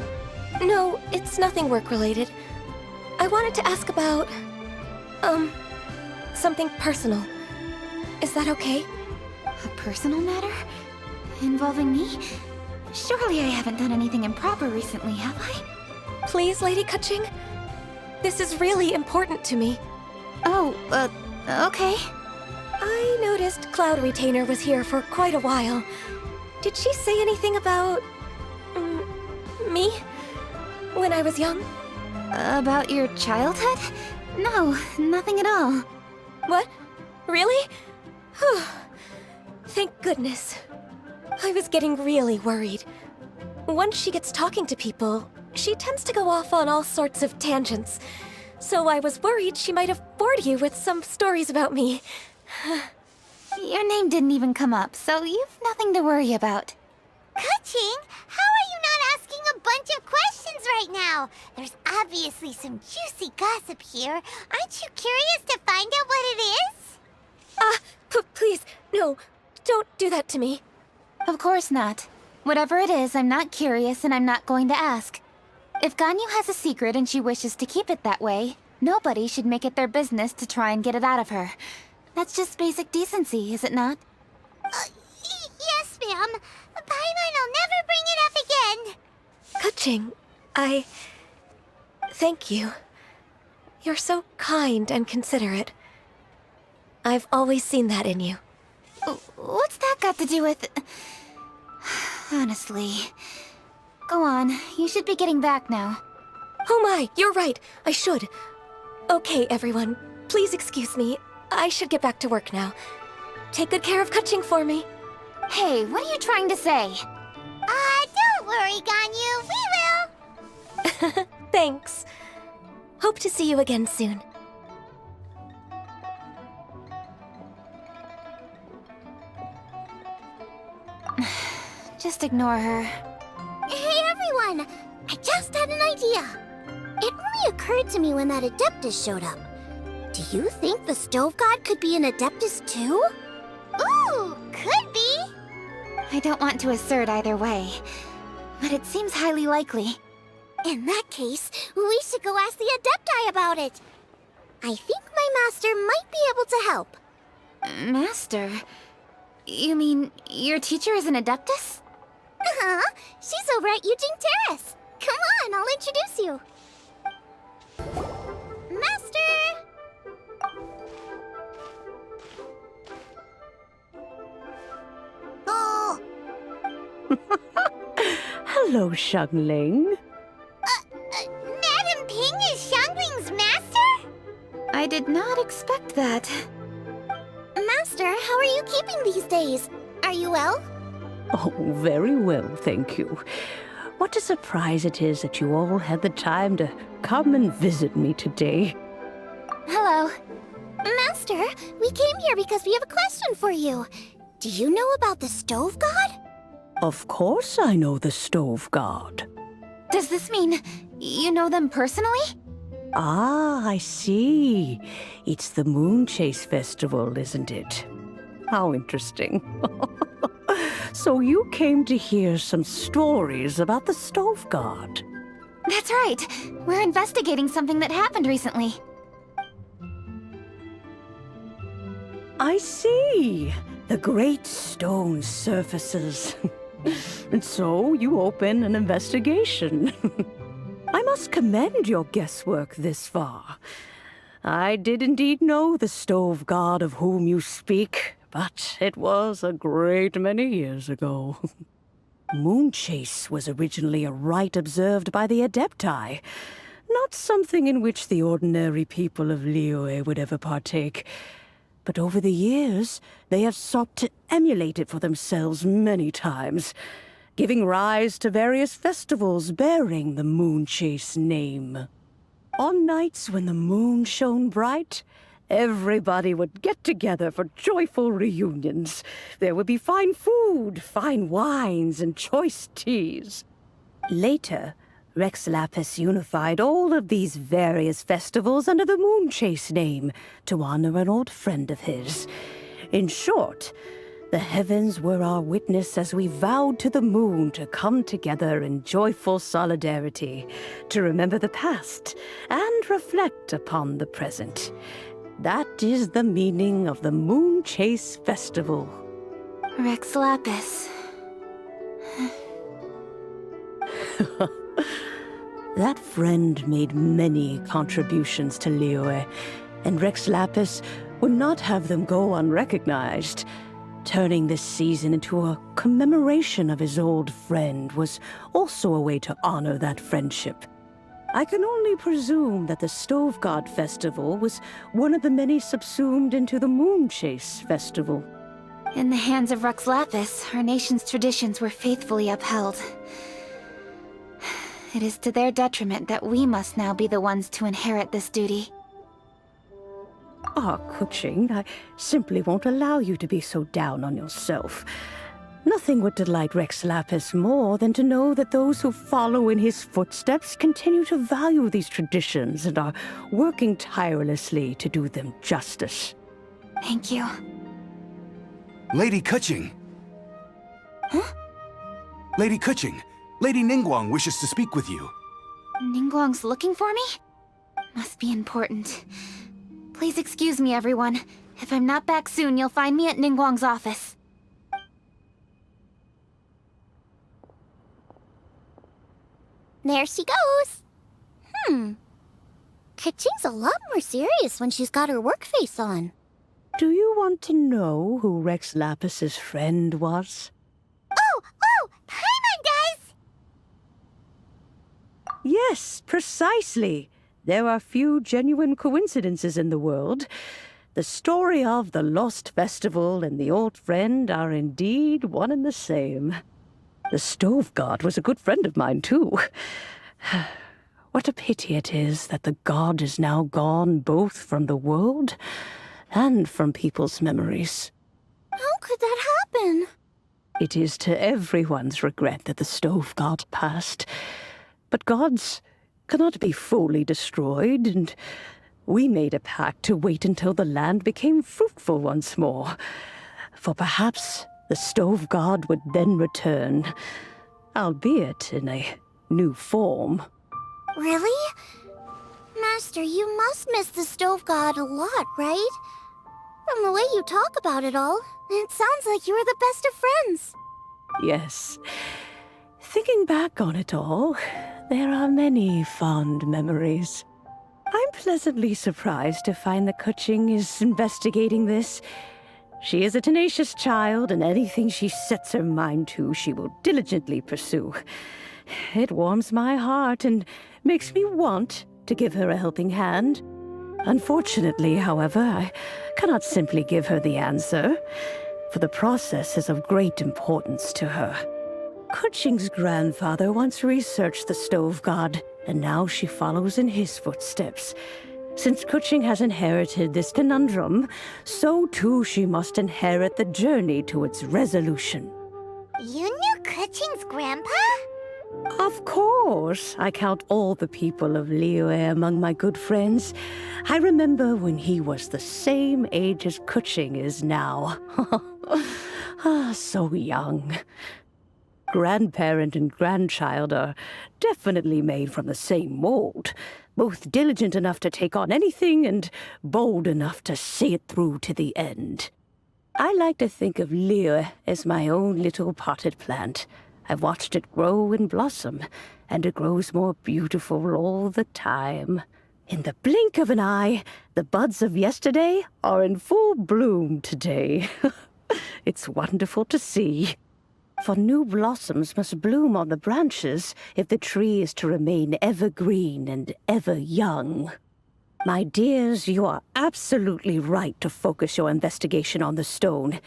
No, it's nothing work-related. I wanted to ask about, something personal. Is that okay? A personal matter? Involving me? Surely I haven't done anything improper recently, have I? Please, Lady Keqing? This is really important to me. Oh, okay. I noticed Cloud Retainer was here for quite a while. Did she say anything about... me? When I was young? About your childhood? No, nothing at all. What? Really? Whew. Thank goodness. I was getting really worried. Once she gets talking to people, she tends to go off on all sorts of tangents. So I was worried she might have bored you with some stories about me. Your name didn't even come up, so you've nothing to worry about. Ka-Ching, how are you not asking a bunch of questions right now? There's obviously some juicy gossip here. Aren't you curious to find out what it is? Please, no, don't do that to me. Of course not. Whatever it is, I'm not curious and I'm not going to ask. If Ganyu has a secret and she wishes to keep it that way, nobody should make it their business to try and get it out of her. That's just basic decency, is it not? Yes, ma'am. Paimon will never bring it up again. Ka-Ching, thank you. You're so kind and considerate. I've always seen that in you. What's that got to do with... Honestly. Go on, you should be getting back now. Oh my, you're right, I should. Okay, everyone, please excuse me. I should get back to work now. Take good care of Ka-Ching for me. Hey, what are you trying to say? Don't worry, Ganyu, we will. Thanks. Hope to see you again soon. Just ignore her. Hey, everyone! I just had an idea. It only occurred to me when that Adeptus showed up. Do you think the Stove God could be an Adeptus too? Ooh, could be! I don't want to assert either way, but it seems highly likely. In that case, we should go ask the Adepti about it. I think my master might be able to help. Master? You mean your teacher is an Adeptus? Uh-huh. She's over at Yujing Terrace. Come on, I'll introduce you. Master! Oh! Hello, Xiangling. Madam Ping is Xiangling's master? I did not expect that. Master, how are you keeping these days? Are you well? Oh, very well, thank you. What a surprise it is that you all had the time to come and visit me today. Hello. Master, we came here because we have a question for you. Do you know about the Stove God? Of course I know the Stove God. Does this mean you know them personally? Ah, I see. It's the Moonchase Festival, isn't it? How interesting. So you came to hear some stories about the Stove God. That's right. We're investigating something that happened recently. I see. The great stone surfaces. And so you open an investigation. I must commend your guesswork this far. I did indeed know the Stove God of whom you speak, but it was a great many years ago. Moonchase was originally a rite observed by the Adepti, not something in which the ordinary people of Liyue would ever partake. But over the years, they have sought to emulate it for themselves many times, giving rise to various festivals bearing the Moonchase name. On nights when the moon shone bright, everybody would get together for joyful reunions. There would be fine food, fine wines, and choice teas. Later, Rex Lapis unified all of these various festivals under the Moonchase name to honor an old friend of his. In short, the heavens were our witness as we vowed to the moon to come together in joyful solidarity, to remember the past and reflect upon the present. That is the meaning of the Moonchase Festival. Rex Lapis. That friend made many contributions to Liyue, and Rex Lapis would not have them go unrecognized. Turning this season into a commemoration of his old friend was also a way to honor that friendship. I can only presume that the Stove God Festival was one of the many subsumed into the Moonchase Festival. In the hands of Rux Lapis, our nation's traditions were faithfully upheld. It is to their detriment that we must now be the ones to inherit this duty. Ah, Kuching, I simply won't allow you to be so down on yourself. Nothing would delight Rex Lapis more than to know that those who follow in his footsteps continue to value these traditions and are working tirelessly to do them justice. Thank you. Lady Kuching! Huh? Lady Kuching, Lady Ningguang wishes to speak with you. Ningguang's looking for me? Must be important. Please excuse me, everyone. If I'm not back soon, you'll find me at Ningguang's office. There she goes. Kuching's a lot more serious when she's got her work face on. Do you want to know who Rex Lapis's friend was? Oh! Paimon, guys! Yes, precisely. There are few genuine coincidences in the world. The story of the Lost Festival and the old friend are indeed one and the same. The Stove God was a good friend of mine, too. What a pity it is that the god is now gone both from the world and from people's memories. How could that happen? It is to everyone's regret that the Stove God passed. But gods cannot be fully destroyed, and we made a pact to wait until the land became fruitful once more. For perhaps the Stove God would then return, albeit in a new form. Really? Master, you must miss the Stove God a lot, right? From the way you talk about it all, it sounds like you were the best of friends. Yes. Thinking back on it all, there are many fond memories. I'm pleasantly surprised to find that Kuching is investigating this. She is a tenacious child, and anything she sets her mind to, she will diligently pursue. It warms my heart and makes me want to give her a helping hand. Unfortunately, however, I cannot simply give her the answer, for the process is of great importance to her. Kuching's grandfather once researched the Stove God, and now she follows in his footsteps. Since Kuching has inherited this conundrum, so too she must inherit the journey to its resolution. You knew Kuching's grandpa? Of course. I count all the people of Liyue among my good friends. I remember when he was the same age as Kuching is now. So young. Grandparent and grandchild are definitely made from the same mold. Both diligent enough to take on anything and bold enough to see it through to the end. I like to think of Liyue as my own little potted plant. I've watched it grow and blossom, and it grows more beautiful all the time. In the blink of an eye, the buds of yesterday are in full bloom today. It's wonderful to see. For new blossoms must bloom on the branches if the tree is to remain evergreen and ever young. My dears, you are absolutely right to focus your investigation on the stone.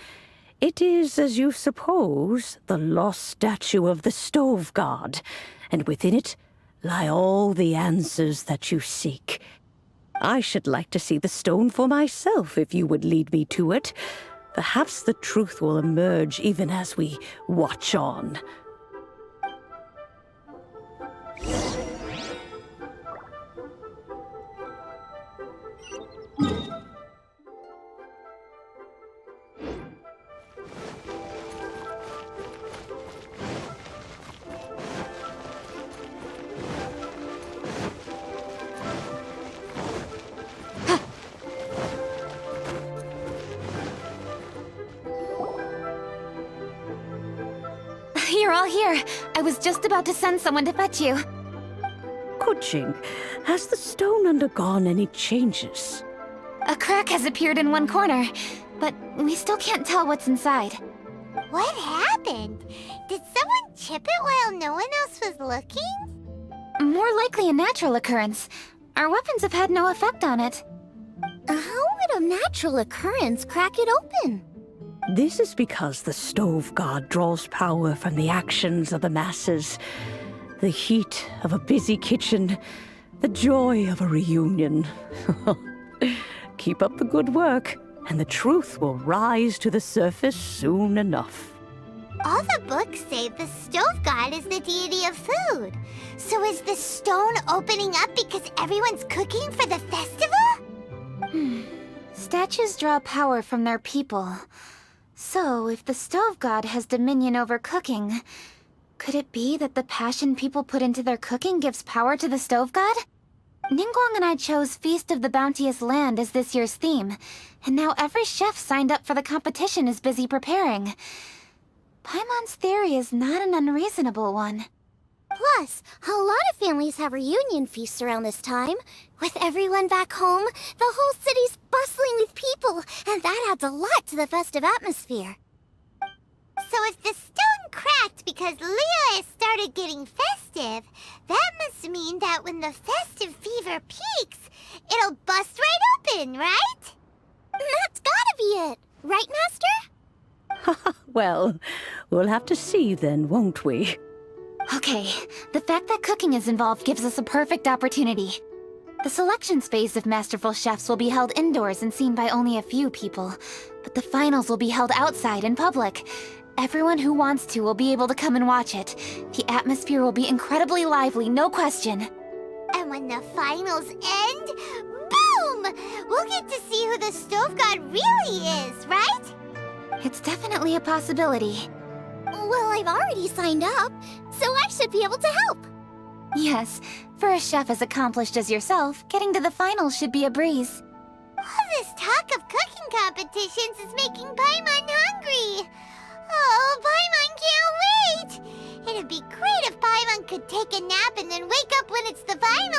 It is, as you suppose, the lost statue of the Stove God, and within it lie all the answers that you seek. I should like to see the stone for myself if you would lead me to it. Perhaps the truth will emerge even as we watch on. You're all here. I was just about to send someone to fetch you. Kuching, has the stone undergone any changes? A crack has appeared in one corner, but we still can't tell what's inside. What happened? Did someone chip it while no one else was looking? More likely a natural occurrence. Our weapons have had no effect on it. How would a natural occurrence crack it open? This is because the stove god draws power from the actions of the masses, the heat of a busy kitchen, the joy of a reunion. Keep up the good work, and the truth will rise to the surface soon enough. All the books say the stove god is the deity of food. So is the stone opening up because everyone's cooking for the festival? Statues draw power from their people. So, if the stove god has dominion over cooking, could it be that the passion people put into their cooking gives power to the stove god? Ningguang and I chose Feast of the Bounteous Land as this year's theme, and now every chef signed up for the competition is busy preparing. Paimon's theory is not an unreasonable one. Plus, a lot of families have reunion feasts around this time. With everyone back home, the whole city's bustling with people, and that adds a lot to the festive atmosphere. So if the stone cracked because Liyue started getting festive, that must mean that when the festive fever peaks, it'll bust right open, right? That's gotta be it, right, Master? Well, we'll have to see then, won't we? Okay, the fact that cooking is involved gives us a perfect opportunity. The selections phase of Masterful Chefs will be held indoors and seen by only a few people, but the finals will be held outside in public. Everyone who wants to will be able to come and watch it. The atmosphere will be incredibly lively, no question. And when the finals end, boom! We'll get to see who the stove god really is, right? It's definitely a possibility. Well, I've already signed up, so I should be able to help. Yes, for a chef as accomplished as yourself, getting to the finals should be a breeze. All this talk of cooking competitions is making Paimon hungry. Oh, Paimon can't wait! It'd be great if Paimon could take a nap and then wake up when it's the finals.